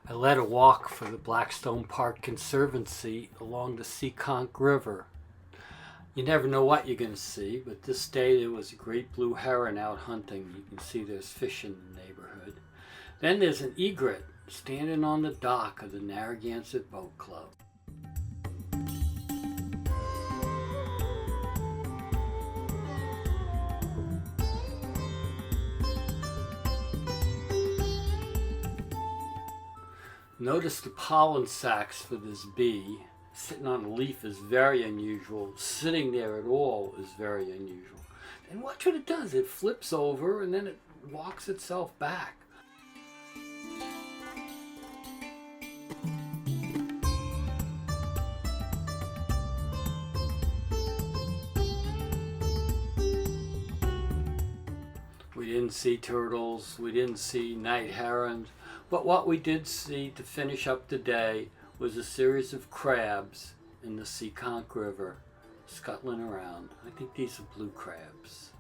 I led a walk for the Blackstone Park Conservancy along the Seekonk River. You never know what you're going to see, but this day there was a great blue heron out hunting. You can see there's fish in the neighborhood. Then there's an egret standing on the dock of the Narragansett Boat Club. Notice the pollen sacs for this bee. Sitting on a leaf is very unusual. Sitting there at all is very unusual. And watch what it does. It flips over and then it walks itself back. We didn't see turtles, we didn't see night herons, but what we did see to finish up the day was a series of crabs in the Seekonk River scuttling around. I think these are blue crabs.